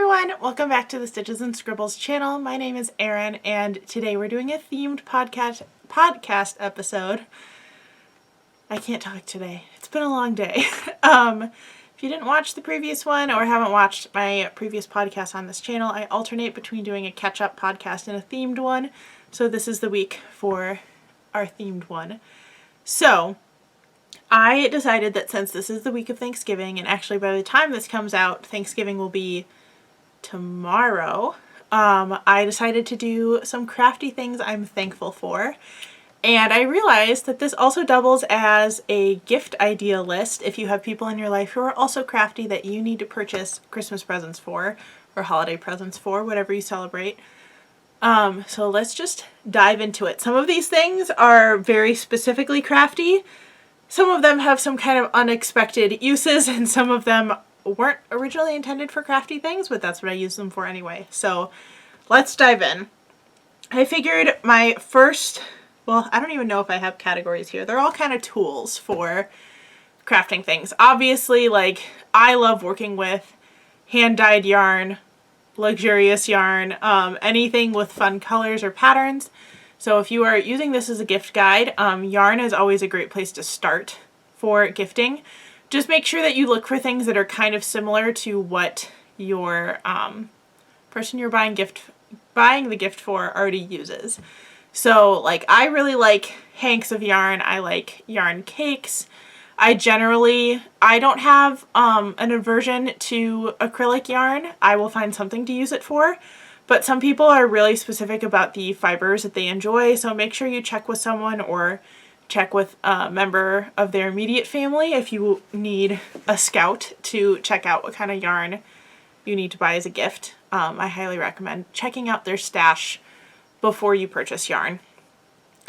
everyone, welcome back to the Stitches and Scribbles channel. My name is Erin and today we're doing a themed podcast episode. I can't talk today. It's been a long day. If you didn't watch the previous one or haven't watched my previous podcast on this channel, I alternate between doing a catch-up podcast and a themed one. So this is the week for our themed one. So I decided that since this is the week of Thanksgiving, and actually by the time this comes out, Thanksgiving will be tomorrow, I decided to do some crafty things I'm thankful for. And I realized that this also doubles as a gift idea list if you have people in your life who are also crafty that you need to purchase Christmas presents for, or holiday presents for, whatever you celebrate. So let's just dive into it. Some of these things are very specifically crafty. Some of them have some kind of unexpected uses, and some of them weren't originally intended for crafty things, but that's what I use them for anyway. So let's dive in. I figured my first, well, I don't even know if I have categories here. They're all kind of tools for crafting things. Obviously, like, I love working with hand-dyed yarn, luxurious yarn, anything with fun colors or patterns. So if you are using this as a gift guide, yarn is always a great place to start for gifting. Just make sure that you look for things that are kind of similar to what your person you're buying the gift for already uses. So like, I really like hanks of yarn. I like yarn cakes. I don't have an aversion to acrylic yarn. I will find something to use it for. But some people are really specific about the fibers that they enjoy, so make sure you check with someone or check with a member of their immediate family if you need a scout to check out what kind of yarn you need to buy as a gift. I highly recommend checking out their stash before you purchase yarn.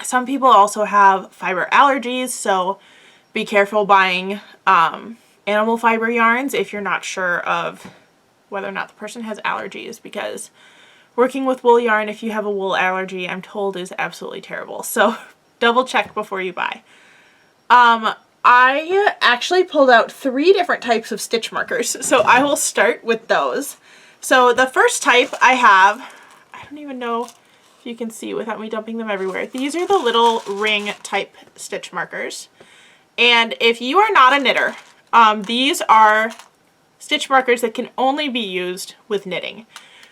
Some people also have fiber allergies, so be careful buying animal fiber yarns if you're not sure of whether or not the person has allergies, because working with wool yarn, if you have a wool allergy, I'm told is absolutely terrible. So double check before you buy. I actually pulled out 3 different types of stitch markers, so I will start with those. So the first type I have, I don't even know if you can see without me dumping them everywhere. These are the little ring type stitch markers. And if you are not a knitter, these are stitch markers that can only be used with knitting.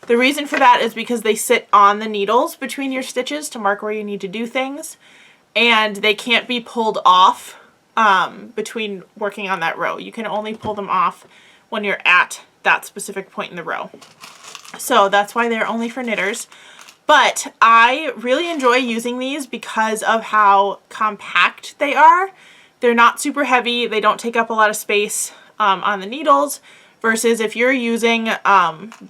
The reason for that is because they sit on the needles between your stitches to mark where you need to do things, and they can't be pulled off between working on that row. You can only pull them off when you're at that specific point in the row. So that's why they're only for knitters. But I really enjoy using these because of how compact they are. They're not super heavy, they don't take up a lot of space on the needles, versus if you're using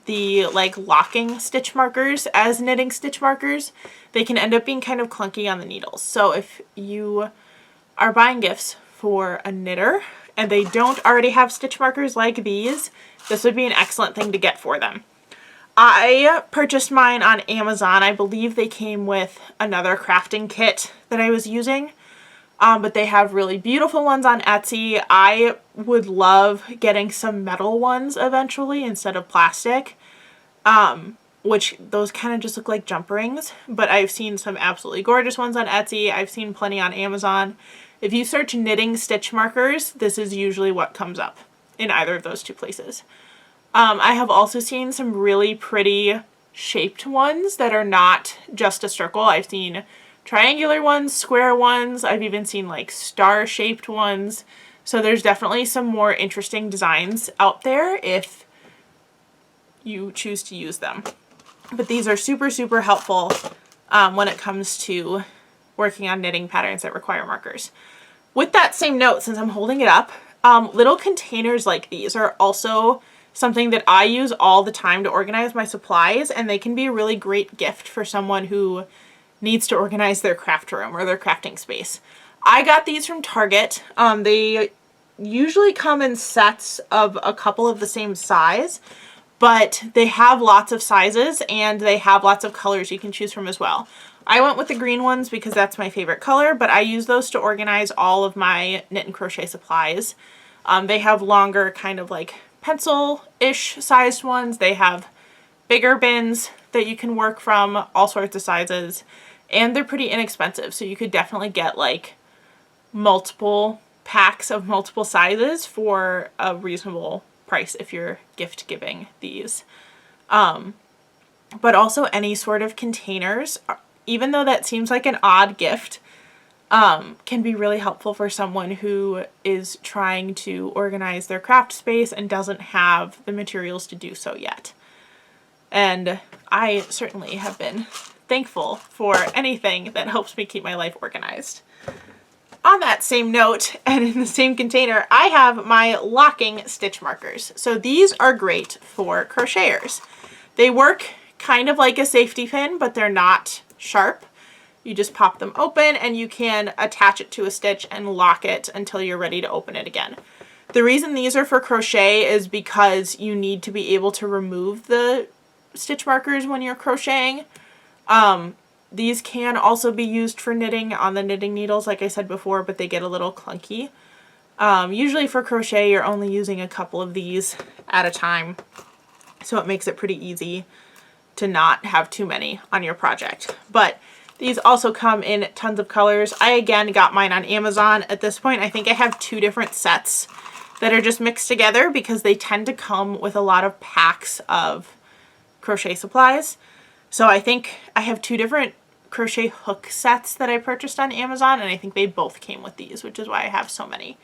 the like locking stitch markers as knitting stitch markers, they can end up being kind of clunky on the needles. So if you are buying gifts for a knitter and they don't already have stitch markers like these, this would be an excellent thing to get for them. I purchased mine on Amazon. I believe they came with another crafting kit that I was using. But they have really beautiful ones on Etsy. I would love getting some metal ones eventually instead of plastic, which those kind of just look like jump rings. But I've seen some absolutely gorgeous ones on Etsy. I've seen plenty on Amazon. If you search knitting stitch markers, this is usually what comes up in either of those 2 places. I have also seen some really pretty shaped ones that are not just a circle. I've seen triangular ones, square ones. I've even seen like star-shaped ones. So there's definitely some more interesting designs out there if you choose to use them. But these are super, super helpful when it comes to working on knitting patterns that require markers. With that same note, since I'm holding it up, little containers like these are also something that I use all the time to organize my supplies, and they can be a really great gift for someone who needs to organize their craft room or their crafting space. I got these from Target. They usually come in sets of a couple of the same size, but they have lots of sizes and they have lots of colors you can choose from as well. I went with the green ones because that's my favorite color, but I use those to organize all of my knit and crochet supplies. They have longer kind of like pencil-ish sized ones. They have bigger bins that you can work from, all sorts of sizes, and they're pretty inexpensive. So you could definitely get like multiple packs of multiple sizes for a reasonable price if you're gift giving these. But also any sort of containers, even though that seems like an odd gift, can be really helpful for someone who is trying to organize their craft space and doesn't have the materials to do so yet. And I certainly have been thankful for anything that helps me keep my life organized. On that same note, and in the same container, I have my locking stitch markers. So these are great for crocheters. They work kind of like a safety pin, but they're not sharp. You just pop them open and you can attach it to a stitch and lock it until you're ready to open it again. The reason these are for crochet is because you need to be able to remove the stitch markers when you're crocheting. These can also be used for knitting on the knitting needles, like I said before, but they get a little clunky. Usually for crochet, you're only using a couple of these at a time, so it makes it pretty easy to not have too many on your project. But these also come in tons of colors. I again got mine on Amazon. At this point, I think I have 2 different sets that are just mixed together because they tend to come with a lot of packs of crochet supplies. So I think I have 2 different crochet hook sets that I purchased on Amazon, and I think they both came with these, which is why I have so many.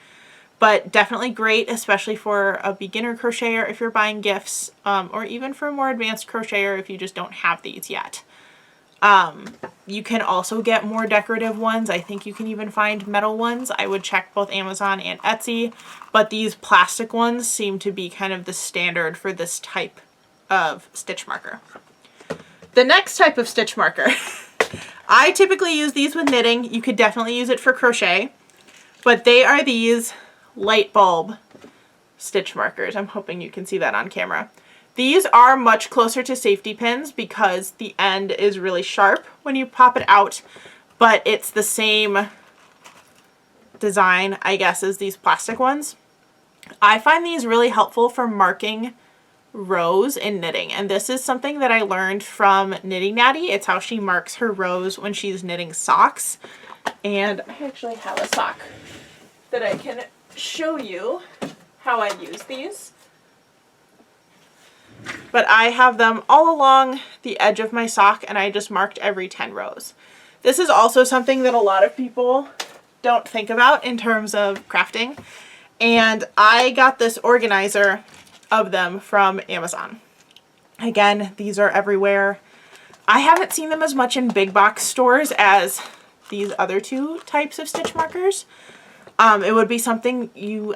But definitely great, especially for a beginner crocheter if you're buying gifts, or even for a more advanced crocheter if you just don't have these yet. You can also get more decorative ones. I think you can even find metal ones. I would check both Amazon and Etsy, but these plastic ones seem to be kind of the standard for this type of stitch marker. The next type of stitch marker, I typically use these with knitting. You could definitely use it for crochet, but they are these light bulb stitch markers. I'm hoping you can see that on camera. These are much closer to safety pins because the end is really sharp when you pop it out, but it's the same design, I guess, as these plastic ones. I find these really helpful for marking rows in knitting, and this is something that I learned from Knitting Natty. It's how she marks her rows when she's knitting socks, and I actually have a sock that I can show you how I use these. But I have them all along the edge of my sock, and I just marked every 10 rows. This is also something that a lot of people don't think about in terms of crafting, and I got this organizer of them from Amazon. Again, these are everywhere. I haven't seen them as much in big box stores as these other 2 types of stitch markers. It would be something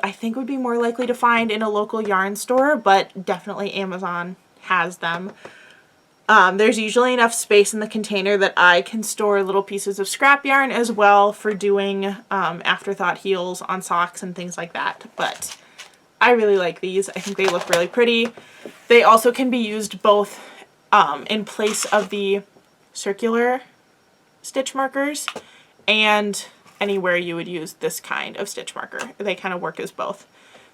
I think would be more likely to find in a local yarn store, but definitely Amazon has them. There's usually enough space in the container that I can store little pieces of scrap yarn as well for doing afterthought heels on socks and things like that. But I really like these. I think they look really pretty. They also can be used both in place of the circular stitch markers and anywhere you would use this kind of stitch marker. They kind of work as both.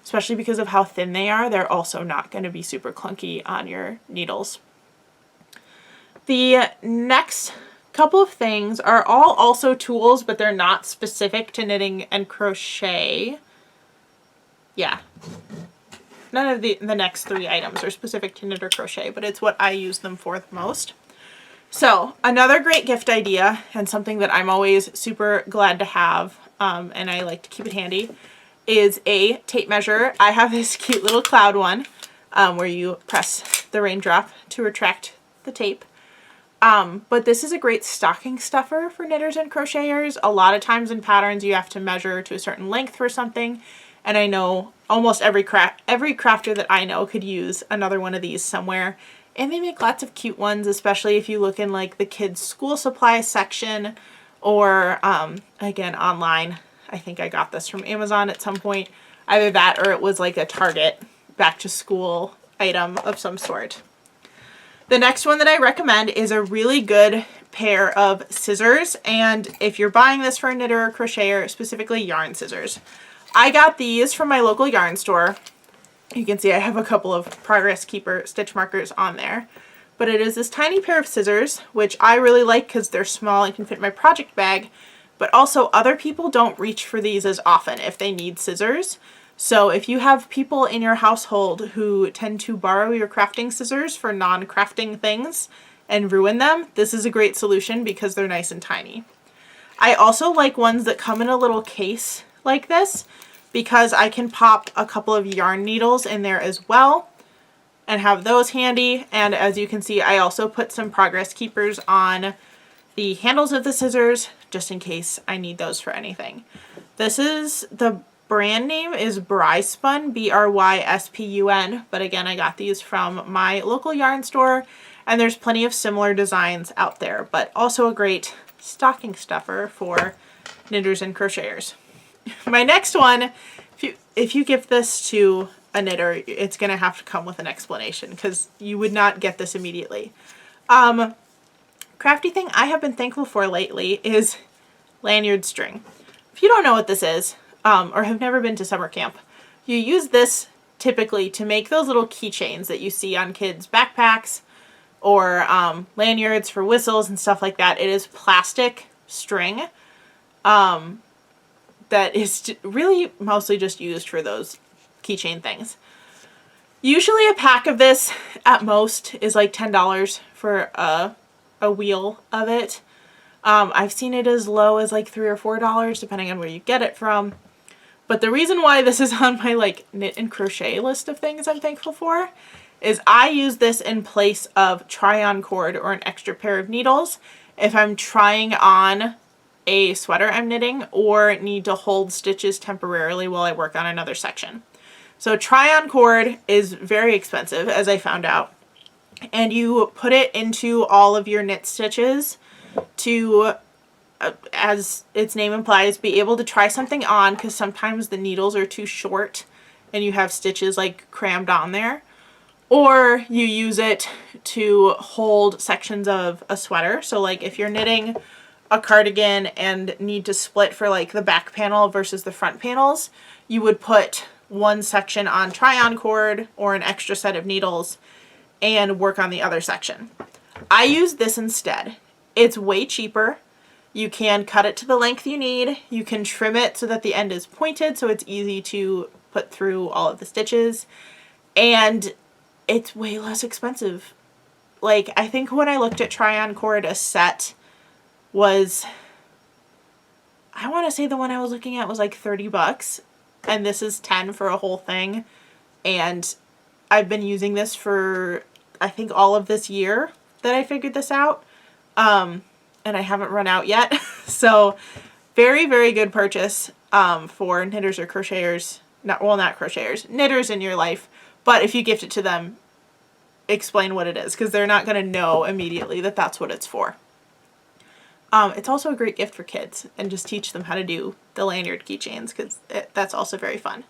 Especially because of how thin they are, they're also not going to be super clunky on your needles. The next couple of things are all also tools, but they're not specific to knitting and crochet. Yeah. None of the next 3 items are specific to knit or crochet, but it's what I use them for the most. So another great gift idea, and something that I'm always super glad to have, and I like to keep it handy, is a tape measure. I have this cute little cloud one where you press the raindrop to retract the tape. But this is a great stocking stuffer for knitters and crocheters. A lot of times in patterns you have to measure to a certain length for something, and I know almost every crafter that I know could use another one of these somewhere. And they make lots of cute ones, especially if you look in like the kids' school supply section or again online. I think I got this from Amazon at some point. Either that or it was like a Target back to school item of some sort. The next one that I recommend is a really good pair of scissors, and if you're buying this for a knitter or crocheter, specifically yarn scissors. I got these from my local yarn store, You can see I have a couple of Progress Keeper stitch markers on there. But it is this tiny pair of scissors, which I really like because they're small and can fit in my project bag. But also other people don't reach for these as often if they need scissors. So if you have people in your household who tend to borrow your crafting scissors for non-crafting things and ruin them, this is a great solution because they're nice and tiny. I also like ones that come in a little case like this because I can pop a couple of yarn needles in there as well and have those handy. And as you can see, I also put some Progress Keepers on the handles of the scissors just in case I need those for anything. This is, the brand name is Bryspun, Bryspun, but again, I got these from my local yarn store, and there's plenty of similar designs out there, but also a great stocking stuffer for knitters and crocheters. My next one, if you give this to a knitter, it's going to have to come with an explanation because you would not get this immediately. Crafty thing I have been thankful for lately is lanyard string. If you don't know what this is, or have never been to summer camp, you use this typically to make those little keychains that you see on kids' backpacks or lanyards for whistles and stuff like that. It is plastic string that is really mostly just used for those keychain things. Usually a pack of this at most is like $10 for a wheel of it. I've seen it as low as like $3 or $4 depending on where you get it from. But the reason why this is on my like knit and crochet list of things I'm thankful for is I use this in place of try-on cord or an extra pair of needles if I'm trying on a sweater I'm knitting or need to hold stitches temporarily while I work on another section. So try-on cord is very expensive, as I found out, and you put it into all of your knit stitches to, as its name implies, be able to try something on, because sometimes the needles are too short and you have stitches like crammed on there. Or you use it to hold sections of a sweater. So like if you're knitting a cardigan and need to split for like the back panel versus the front panels, you would put one section on try-on cord or an extra set of needles and work on the other section. I use this instead. It's way cheaper. You can cut it to the length you need. You can trim it so that the end is pointed so it's easy to put through all of the stitches. And it's way less expensive. Like, I think when I looked at try-on cord, a set was, I want to say the one I was looking at was like $30, and this is $10 for a whole thing. And I've been using this for, I think, all of this year that I figured this out. And I haven't run out yet. So very, very good purchase for knitters or crocheters. Not crocheters, knitters in your life. But if you gift it to them, explain what it is, because they're not going to know immediately that that's what it's for. It's also a great gift for kids, and just teach them how to do the lanyard keychains, because that's also very fun.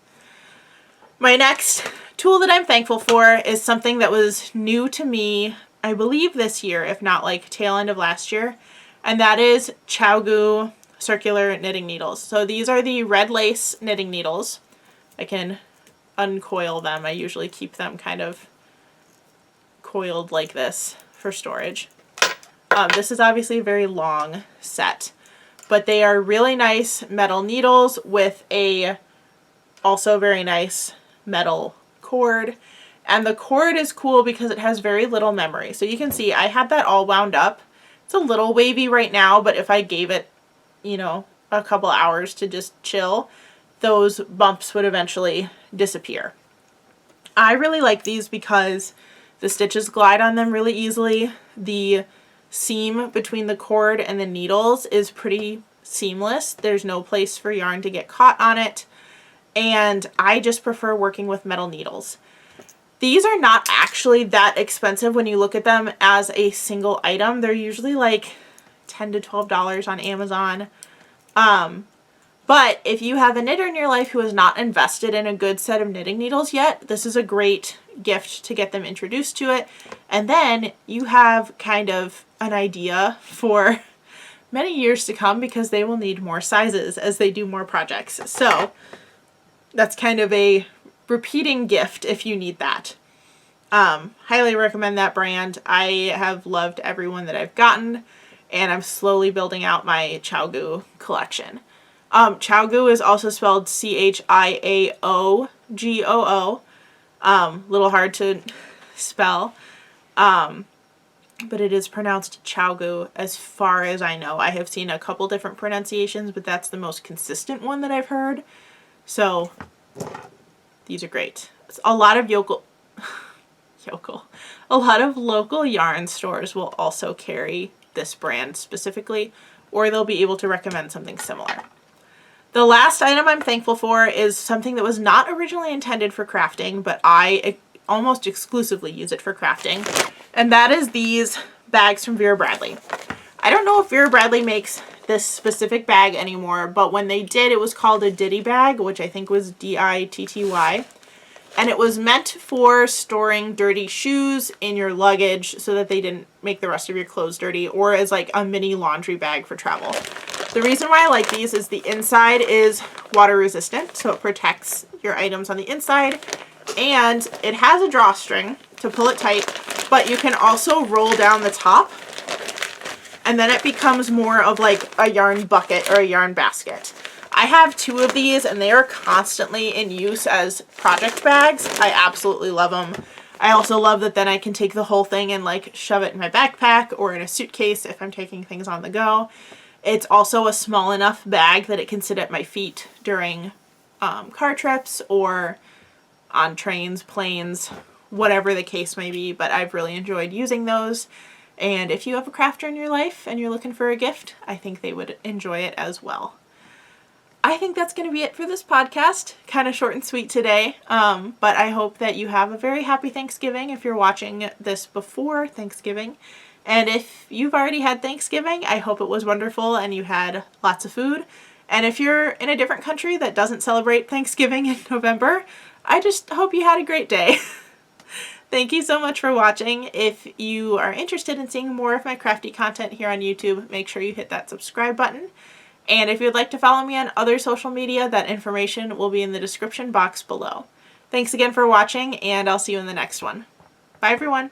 My next tool that I'm thankful for is something that was new to me, I believe this year, if not like tail end of last year, and that is ChowGoo circular knitting needles. So these are the red lace knitting needles. I can uncoil them. I usually keep them kind of coiled like this for storage. This is obviously a very long set, but they are really nice metal needles with a also very nice metal cord. And the cord is cool because it has very little memory. So you can see I had that all wound up. It's a little wavy right now, but if I gave it, you know, a couple hours to just chill, those bumps would eventually disappear. I really like these because the stitches glide on them really easily. The seam between the cord and the needles is pretty seamless. There's no place for yarn to get caught on it. And I just prefer working with metal needles. These are not actually that expensive when you look at them as a single item. They're usually like $10 to $12 on Amazon. But if you have a knitter in your life who has not invested in a good set of knitting needles yet, this is a great gift to get them introduced to it. And then you have kind of an idea for many years to come, because they will need more sizes as they do more projects. So that's kind of a repeating gift if you need that. Highly recommend that brand. I have loved every one that I've gotten, and I'm slowly building out my ChiaoGoo collection. ChiaoGoo is also spelled ChiaoGoo. Little hard to spell. But it is pronounced ChiaoGoo as far as I know. I have seen a couple different pronunciations, but that's the most consistent one that I've heard. So these are great. A lot of a lot of local yarn stores will also carry this brand specifically, or they'll be able to recommend something similar. The last item I'm thankful for is something that was not originally intended for crafting, but I almost exclusively use it for crafting, and that is these bags from Vera Bradley. I don't know if Vera Bradley makes this specific bag anymore, but when they did, it was called a Ditty bag, which I think was Ditty, and it was meant for storing dirty shoes in your luggage so that they didn't make the rest of your clothes dirty, or as like a mini laundry bag for travel. The reason why I like these is the inside is water resistant, so it protects your items on the inside, and it has a drawstring to pull it tight, but you can also roll down the top, and then it becomes more of like a yarn bucket or a yarn basket. I have 2 of these, and they are constantly in use as project bags. I absolutely love them. I also love that then I can take the whole thing and like shove it in my backpack or in a suitcase if I'm taking things on the go. It's also a small enough bag that it can sit at my feet during car trips or on trains, planes, whatever the case may be, but I've really enjoyed using those. And if you have a crafter in your life and you're looking for a gift, I think they would enjoy it as well. I think that's going to be it for this podcast. Kind of short and sweet today, but I hope that you have a very happy Thanksgiving if you're watching this before Thanksgiving. And if you've already had Thanksgiving, I hope it was wonderful and you had lots of food. And if you're in a different country that doesn't celebrate Thanksgiving in November, I just hope you had a great day. Thank you so much for watching. If you are interested in seeing more of my crafty content here on YouTube, make sure you hit that subscribe button. And if you'd like to follow me on other social media, that information will be in the description box below. Thanks again for watching, and I'll see you in the next one. Bye, everyone.